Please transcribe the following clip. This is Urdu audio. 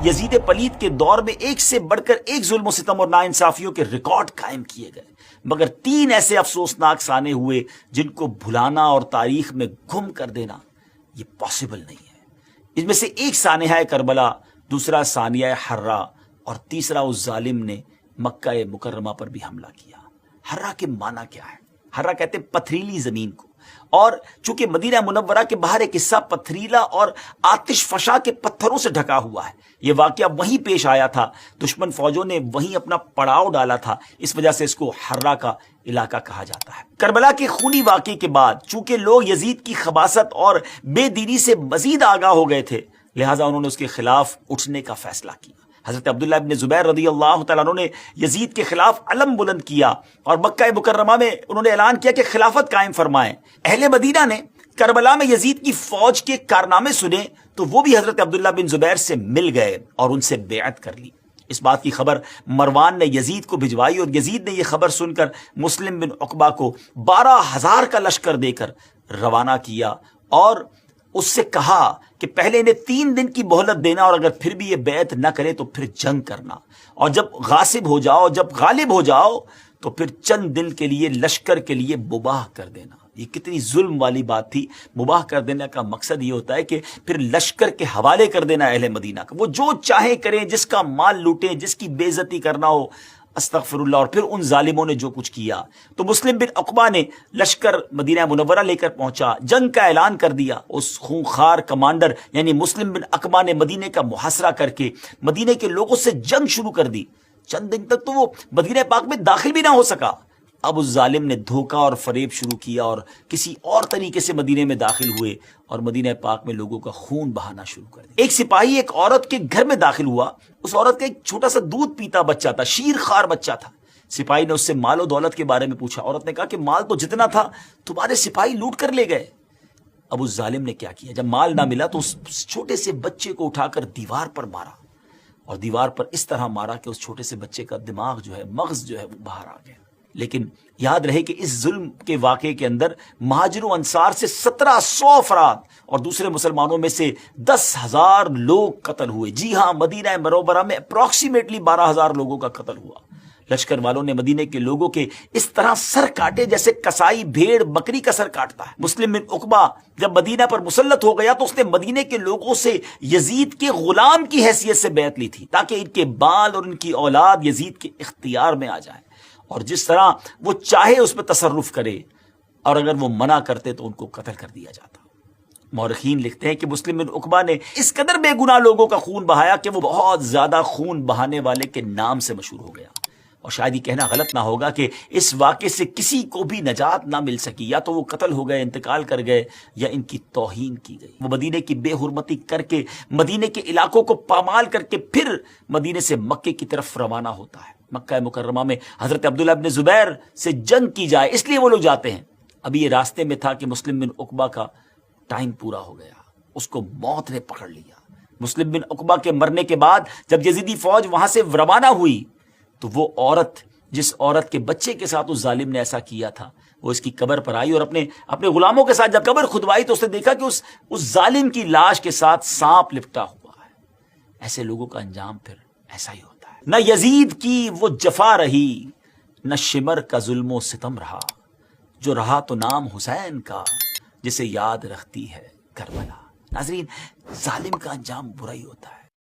یزید پلید کے دور میں ایک سے بڑھ کر ایک ظلم و ستم اور ناانصافیوں کے ریکارڈ قائم کیے گئے، مگر 3 ایسے افسوسناک سانے ہوئے جن کو بھلانا اور تاریخ میں گم کر دینا یہ پاسبل نہیں ہے۔ اس میں سے ایک سانحہ کربلا، دوسرا ثانیہ حرہ، اور تیسرا اس ظالم نے مکہ مکرمہ پر بھی حملہ کیا۔ حرہ کے معنی کیا ہے؟ حرہ کہتے ہیں پتھریلی زمین کو، اور چونکہ مدینہ منورہ کے باہر ایک حصہ پتھریلا اور آتش فشاں کے پتھروں سے ڈھکا ہوا ہے، یہ واقعہ وہیں پیش آیا تھا، دشمن فوجوں نے وہیں اپنا پڑاؤ ڈالا تھا، اس وجہ سے اس کو حرہ کا علاقہ کہا جاتا ہے۔ کربلا کے خونی واقعے کے بعد چونکہ لوگ یزید کی خباثت اور بے دینی سے مزید آگاہ ہو گئے تھے، لہٰذا انہوں نے اس کے خلاف اٹھنے کا فیصلہ کیا۔ حضرت عبداللہ ابن زبیر رضی اللہ تعالیٰ عنہ نے یزید کے خلاف علم بلند کیا اور مکہ مکرمہ میں انہوں نے اعلان کیا کہ خلافت قائم فرمائیں۔ اہل مدینہ نے کربلا میں یزید کی فوج کے کارنامے سنے تو وہ بھی حضرت عبداللہ بن زبیر سے مل گئے اور ان سے بیعت کر لی۔ اس بات کی خبر مروان نے یزید کو بھجوائی اور یزید نے یہ خبر سن کر مسلم بن عقبہ کو 12,000 کا لشکر دے کر روانہ کیا اور اس سے کہا کہ پہلے انہیں 3 دن کی مہلت دینا اور اگر پھر بھی یہ بیعت نہ کرے تو پھر جنگ کرنا، اور جب غاصب ہو جاؤ، جب غالب ہو جاؤ تو پھر چند دن کے لیے لشکر کے لیے مباح کر دینا۔ یہ کتنی ظلم والی بات تھی۔ مباح کر دینے کا مقصد یہ ہوتا ہے کہ پھر لشکر کے حوالے کر دینا اہل مدینہ کا، وہ جو چاہیں کریں، جس کا مال لوٹیں، جس کی بے عزتی کرنا ہو، استغفر اللہ۔ اور پھر ان ظالموں نے جو کچھ کیا تو مسلم بن عقبہ نے لشکر مدینہ منورہ لے کر پہنچا، جنگ کا اعلان کر دیا۔ اس خونخوار کمانڈر یعنی مسلم بن عقبہ نے مدینے کا محاصرہ کر کے مدینے کے لوگوں سے جنگ شروع کر دی۔ چند دن تک تو وہ مدینہ پاک میں داخل بھی نہ ہو سکا۔ اب اس ظالم نے دھوکہ اور فریب شروع کیا اور کسی اور طریقے سے مدینے میں داخل ہوئے اور مدینہ پاک میں لوگوں کا خون بہانا شروع کر دیا۔ ایک سپاہی ایک عورت کے گھر میں داخل ہوا، اس عورت کا ایک چھوٹا سا دودھ پیتا بچہ تھا، شیر خوار بچہ تھا۔ سپاہی نے اس سے مال و دولت کے بارے میں پوچھا۔ عورت نے کہا کہ مال تو جتنا تھا تمہارے سپاہی لوٹ کر لے گئے۔ اب اس ظالم نے کیا کیا، جب مال نہ ملا تو اس چھوٹے سے بچے کو اٹھا کر دیوار پر مارا، اور دیوار پر اس طرح مارا کہ اس چھوٹے سے بچے کا دماغ جو ہے، مغز جو ہے وہ باہر آ گیا۔ لیکن یاد رہے کہ اس ظلم کے واقعے کے اندر مہاجر و انصار سے 1700 افراد اور دوسرے مسلمانوں میں سے 10,000 لوگ قتل ہوئے۔ جی ہاں، مدینہ منورہ میں اپروکسیمیٹلی 12,000 لوگوں کا قتل ہوا۔ لشکر والوں نے مدینے کے لوگوں کے اس طرح سر کاٹے جیسے کسائی بھیڑ بکری کا سر کاٹتا ہے۔ مسلم بن عقبہ جب مدینہ پر مسلط ہو گیا تو اس نے مدینے کے لوگوں سے یزید کے غلام کی حیثیت سے بیعت لی تھی تاکہ ان کے بال اور ان کی اولاد یزید کے اختیار میں آ جائے، اور جس طرح وہ چاہے اس میں تصرف کرے، اور اگر وہ منع کرتے تو ان کو قتل کر دیا جاتا۔ مورخین لکھتے ہیں کہ مسلم بن عقبہ نے اس قدر بے گناہ لوگوں کا خون بہایا کہ وہ بہت زیادہ خون بہانے والے کے نام سے مشہور ہو گیا، اور شاید یہ کہنا غلط نہ ہوگا کہ اس واقعے سے کسی کو بھی نجات نہ مل سکی، یا تو وہ قتل ہو گئے، انتقال کر گئے، یا ان کی توہین کی گئی۔ وہ مدینے کی بے حرمتی کر کے مدینے کے علاقوں کو پامال کر کے پھر مدینے سے مکے کی طرف روانہ ہوتا ہے۔ مکہ مکرمہ میں حضرت عبداللہ ابن زبیر سے جنگ کی جائے، اس لیے وہ لوگ جاتے ہیں۔ ابھی یہ راستے میں تھا کہ مسلم بن عقبہ کا ٹائم پورا ہو گیا، اس کو موت نے پکڑ لیا۔ مسلم بن عقبہ کے مرنے کے بعد جب یزیدی فوج وہاں سے روانہ ہوئی تو وہ عورت، جس عورت کے بچے کے ساتھ اس ظالم نے ایسا کیا تھا، وہ اس کی قبر پر آئی اور اپنے غلاموں کے ساتھ جب قبر کھدوائی تو اس نے دیکھا کہ اس ظالم کی لاش کے ساتھ سانپ لپٹا ہوا ہے۔ ایسے لوگوں کا انجام پھر ایسا ہی ہوتا ہے۔ نہ یزید کی وہ جفا رہی، نہ شمر کا ظلم و ستم رہا، جو رہا تو نام حسین کا، جسے یاد رکھتی ہے کربلا۔ ناظرین، ظالم کا انجام برا ہی ہوتا ہے۔